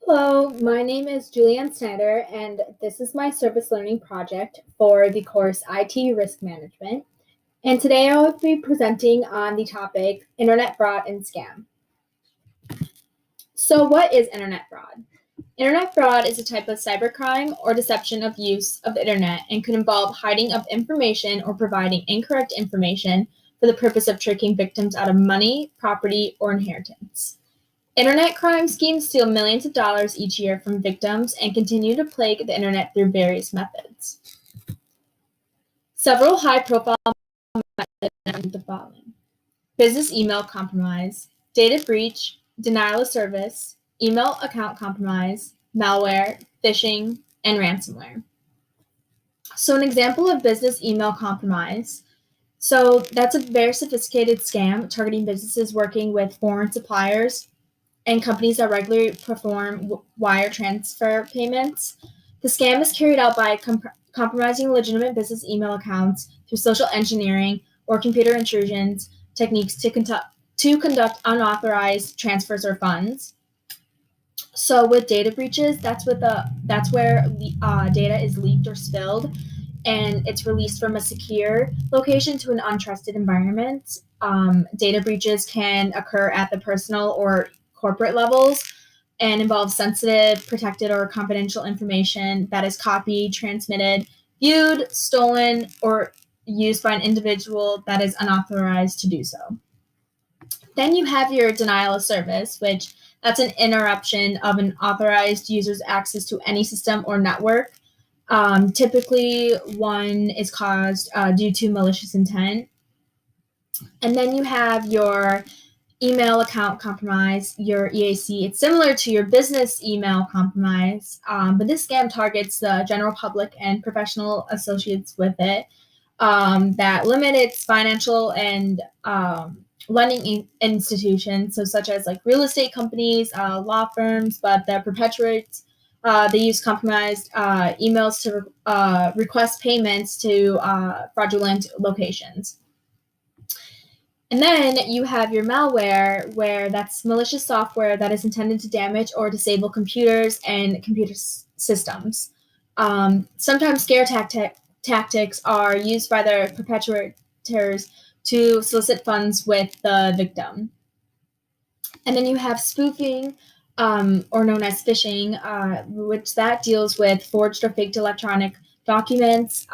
Hello, my name is Julianne Snyder, and this is my service learning project for the course IT Risk Management. And today I will be presenting on the topic Internet Fraud and Scam. So, what is Internet fraud? Internet fraud is a type of cybercrime or deception of use of the Internet and could involve hiding of information or providing incorrect information for the purpose of tricking victims out of money, property, or inheritance. Internet crime schemes steal millions of dollars each year from victims and continue to plague the Internet through various methods. Several high-profile methods are the following: business email compromise, data breach, denial of service, email account compromise, malware, phishing, and ransomware. So an example of business email compromise. So that's a very sophisticated scam targeting businesses working with foreign suppliers and companies that regularly perform wire transfer payments. The scam is carried out by compromising legitimate business email accounts through social engineering or computer intrusions techniques to conduct unauthorized transfers or funds. So with data breaches, that's where data is leaked or spilled, and it's released from a secure location to an untrusted environment. Data breaches can occur at the personal or corporate levels and involve sensitive, protected, or confidential information that is copied, transmitted, viewed, stolen, or used by an individual that is unauthorized to do so. Then you have your denial of service, which that's an interruption of an authorized user's access to any system or network. Typically, one is caused due to malicious intent. And then you have your email account compromise, your EAC. It's similar to your business email compromise, but this scam targets the general public and professional associates with it that limit its financial and lending institutions, so such as like real estate companies, law firms, but that perpetuates. They use compromised emails to request payments to fraudulent locations. And then you have your malware, where that's malicious software that is intended to damage or disable computers and computer systems. Sometimes scare tactics are used by their perpetrators to solicit funds with the victim. And then you have spoofing, or known as phishing, which that deals with forged or faked electronic documents.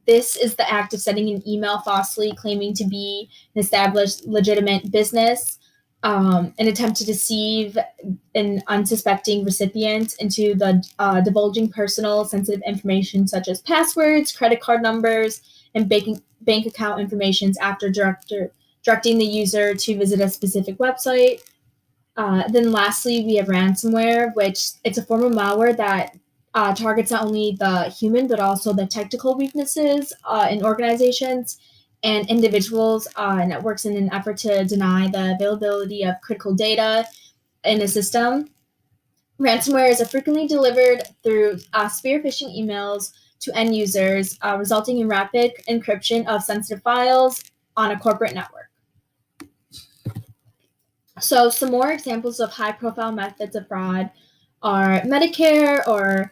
This is the act of sending an email falsely claiming to be an established legitimate business, an attempt to deceive an unsuspecting recipient into divulging personal sensitive information such as passwords, credit card numbers, and bank account information after directing the user to visit a specific website. Then lastly, we have ransomware, which it's a form of malware that targets not only the human but also the technical weaknesses in organizations and individuals' networks in an effort to deny the availability of critical data in a system. Ransomware is frequently delivered through spear phishing emails to end users, resulting in rapid encryption of sensitive files on a corporate network. So some more examples of high-profile methods of fraud are Medicare or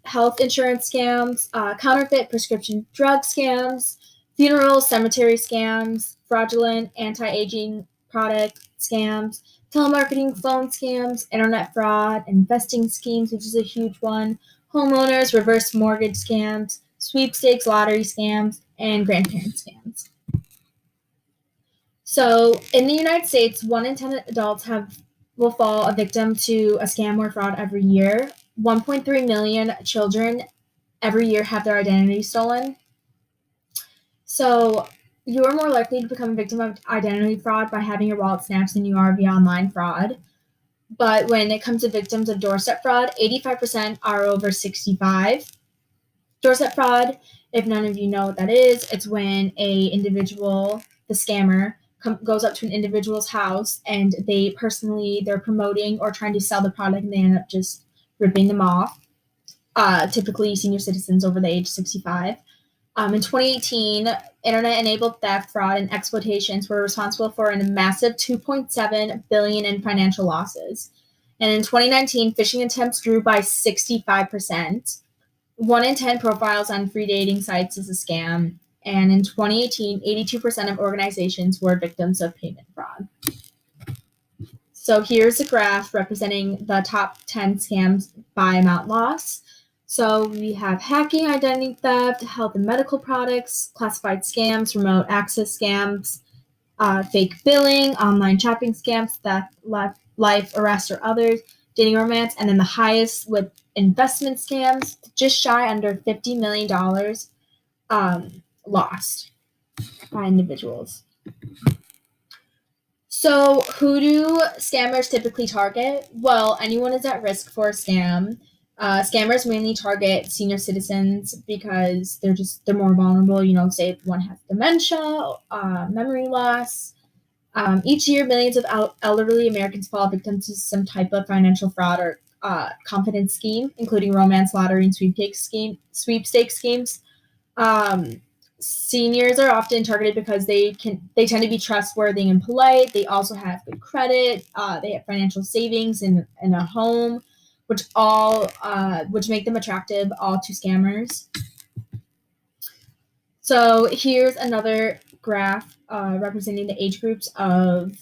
health insurance scams, counterfeit prescription drug scams, funeral cemetery scams, fraudulent anti-aging product scams, telemarketing phone scams, internet fraud, investing schemes, which is a huge one, homeowners, reverse mortgage scams, sweepstakes lottery scams, and grandparent scams. So in the United States, 1 in 10 adults will fall a victim to a scam or fraud every year. 1.3 million children every year have their identity stolen. So you are more likely to become a victim of identity fraud by having your wallet snatched than you are via online fraud. But when it comes to victims of doorstep fraud, 85% are over 65. Doorstep fraud, if none of you know what that is, it's when a individual, the scammer, goes up to an individual's house and they're promoting or trying to sell the product and they end up just ripping them off. Typically senior citizens over the age 65. In 2018, internet-enabled theft, fraud, and exploitations were responsible for a massive $2.7 billion in financial losses. And in 2019, phishing attempts grew by 65%. 1 in 10 profiles on free dating sites is a scam. And in 2018, 82% of organizations were victims of payment fraud. So here's a graph representing the top 10 scams by amount lost. So we have hacking, identity theft, health and medical products, classified scams, remote access scams, fake billing, online shopping scams, theft, life arrest or others, dating romance, and then the highest with investment scams, just shy under $50 million lost by individuals. So who do scammers typically target? Well, anyone is at risk for a scam. Scammers mainly target senior citizens because they're more vulnerable. You know, say if one has dementia, memory loss. Each year, millions of elderly Americans fall victim to some type of financial fraud or confidence scheme, including romance, lottery, and sweepstakes schemes. Seniors are often targeted because they tend to be trustworthy and polite. They also have good credit. They have financial savings in a home, which make them attractive all to scammers. So here's another graph representing the age groups of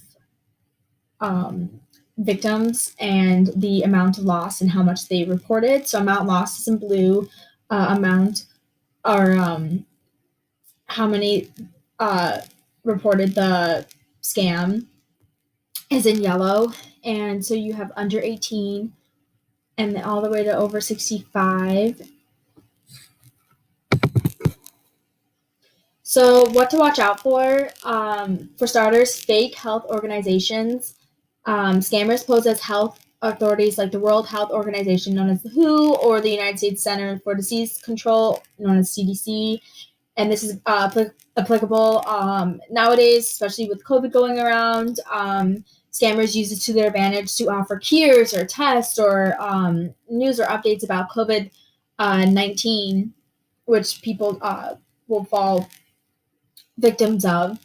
victims and the amount of loss and how much they reported. So amount lost is in blue, amount or how many reported the scam is in yellow. And so you have under 18 and then all the way to over 65. So what to watch out for? For starters, fake health organizations. Scammers pose as health authorities like the World Health Organization, known as the WHO, or the United States Center for Disease Control, known as CDC. And this is applicable nowadays, especially with COVID going around. Scammers use it to their advantage to offer cures or tests or news or updates about COVID-19, which people will fall victims of.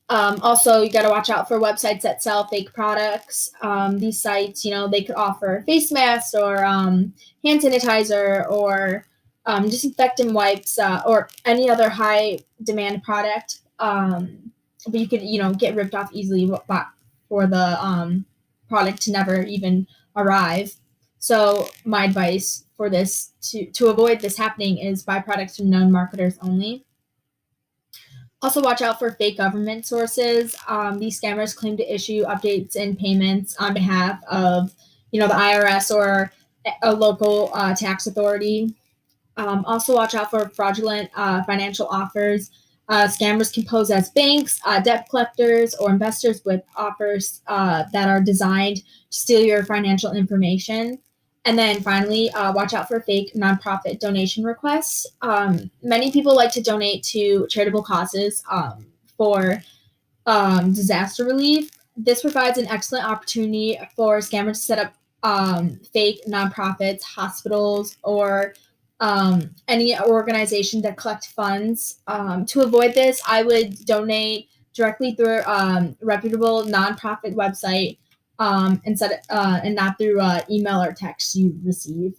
Also, you got to watch out for websites that sell fake products. These sites, they could offer face masks or hand sanitizer or disinfectant wipes or any other high demand product. But you could, get ripped off easily for the product to never even arrive. So my advice for this to avoid this happening is buy products from known marketers only. Also, watch out for fake government sources. These scammers claim to issue updates and payments on behalf of, the IRS or a local tax authority. Also, watch out for fraudulent financial offers. Scammers can pose as banks, debt collectors, or investors with offers that are designed to steal your financial information. And then finally, watch out for fake nonprofit donation requests. Many people like to donate to charitable causes for disaster relief. This provides an excellent opportunity for scammers to set up fake nonprofits, hospitals, or any organization that collect funds. To avoid this, I would donate directly through a reputable nonprofit website and not through email or text you receive.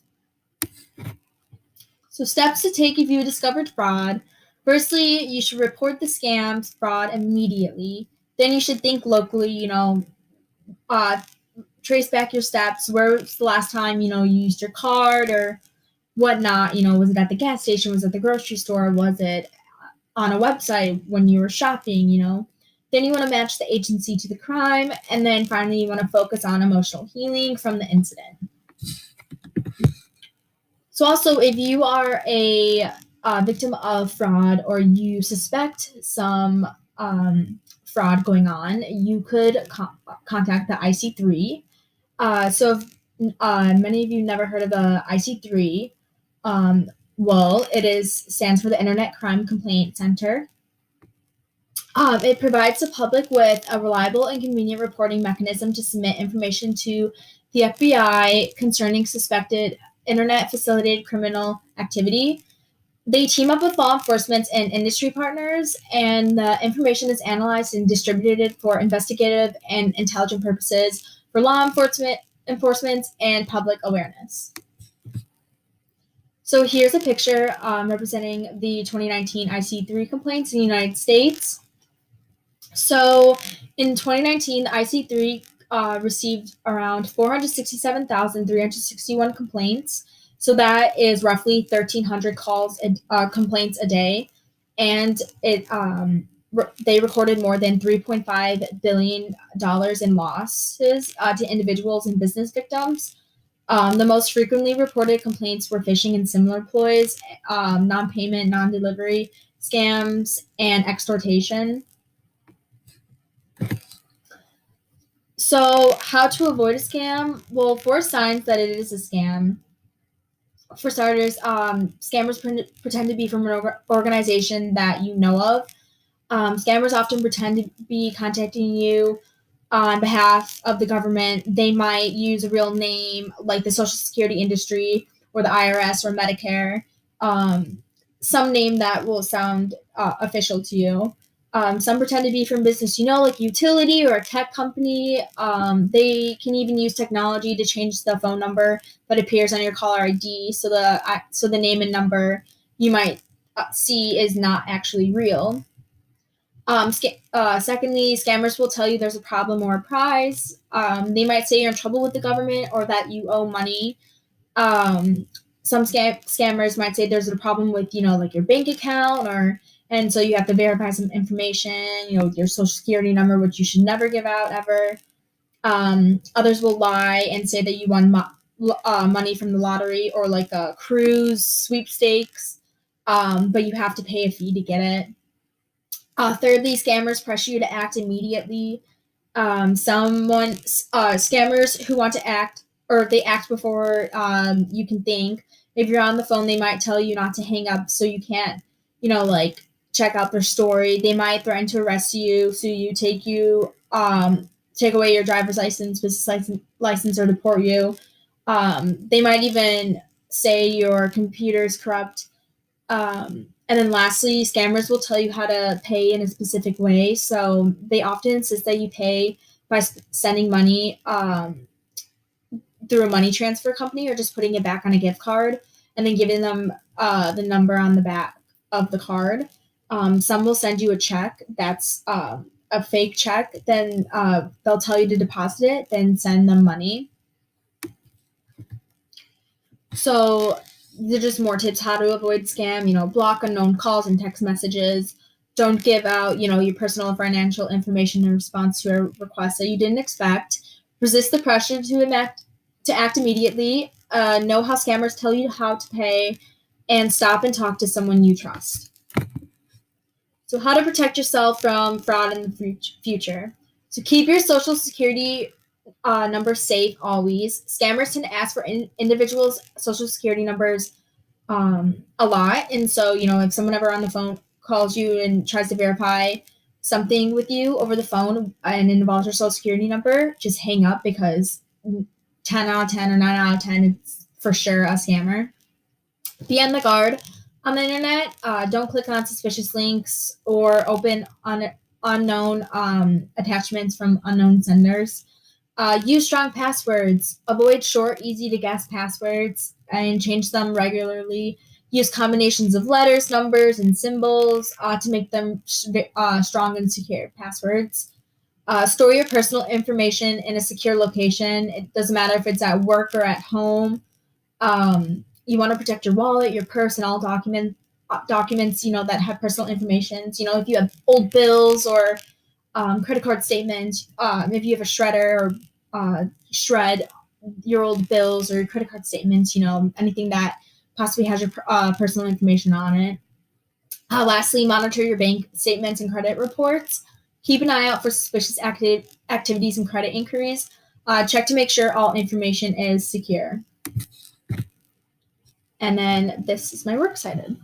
So steps to take if you discovered fraud. Firstly, you should report the scams, fraud immediately. Then you should think locally, trace back your steps. Where was the last time, you used your card or whatnot? Was it at the gas station? Was it at the grocery store? Was it on a website when you were shopping, Then you want to match the agency to the crime. And then finally, you want to focus on emotional healing from the incident. So also, if you are a victim of fraud or you suspect some fraud going on, you could contact the IC3. So if many of you never heard of the IC3, well, it stands for the Internet Crime Complaint Center. It provides the public with a reliable and convenient reporting mechanism to submit information to the FBI concerning suspected internet-facilitated criminal activity. They team up with law enforcement and industry partners, and the information is analyzed and distributed for investigative and intelligence purposes for law enforcement enforcement, and public awareness. So here's a picture representing the 2019 IC3 complaints in the United States. So in 2019, the IC3 received around 467,361 complaints. So that is roughly 1,300 complaints a day, and they recorded more than $3.5 billion in losses to individuals and business victims. The most frequently reported complaints were phishing and similar ploys, non-payment, non-delivery scams, and extortion. So, how to avoid a scam? Well, 4 signs that it is a scam. For starters, scammers pretend to be from an organization that you know of. Scammers often pretend to be contacting you on behalf of the government. They might use a real name like the Social Security industry or the IRS or Medicare, some name that will sound official to you. Some pretend to be from business, like utility or a tech company. They can even use technology to change the phone number that appears on your caller ID, so the name and number you might see is not actually real. Secondly, scammers will tell you there's a problem or a prize. They might say you're in trouble with the government or that you owe money. Some scammers might say there's a problem with, like your bank account, and so you have to verify some information, your social security number, which you should never give out ever. Others will lie and say that you won money from the lottery or like a cruise sweepstakes, but you have to pay a fee to get it. Thirdly, scammers pressure you to act immediately. Scammers who want to act, or they act before you can think. If you're on the phone, they might tell you not to hang up so you can't, check out their story. They might threaten to arrest you, so you take away your driver's license, business license, or deport you. They might even say your computer is corrupt. And then lastly, scammers will tell you how to pay in a specific way. So they often insist that you pay by sending money through a money transfer company or just putting it back on a gift card and then giving them the number on the back of the card. Some will send you a check that's a fake check. Then they'll tell you to deposit it, then send them money. So these are just more tips how to avoid scam. Block unknown calls and text messages. Don't give out, your personal or financial information in response to a request that you didn't expect. Resist the pressure to act immediately. Know how scammers tell you how to pay, and stop and talk to someone you trust. So how to protect yourself from fraud in the future. So keep your social security number safe always. Scammers tend to ask for individuals' social security numbers a lot. And so, if someone ever on the phone calls you and tries to verify something with you over the phone and involves your social security number, just hang up, because 10 out of 10 or 9 out of 10, it's for sure a scammer. Be on the guard on the internet. Don't click on suspicious links or open unknown attachments from unknown senders. Use strong passwords. Avoid short, easy-to-guess passwords and change them regularly. Use combinations of letters, numbers, and symbols to make them strong and secure passwords. Store your personal information in a secure location. It doesn't matter if it's at work or at home. You want to protect your wallet, your purse, and all documents that have personal information. If you have old bills or credit card statements, if you have a shredder or shred your old bills or your credit card statements, anything that possibly has your personal information on it. Lastly, monitor your bank statements and credit reports. Keep an eye out for suspicious activities and credit inquiries. Check to make sure all information is secure. And then this is my works cited.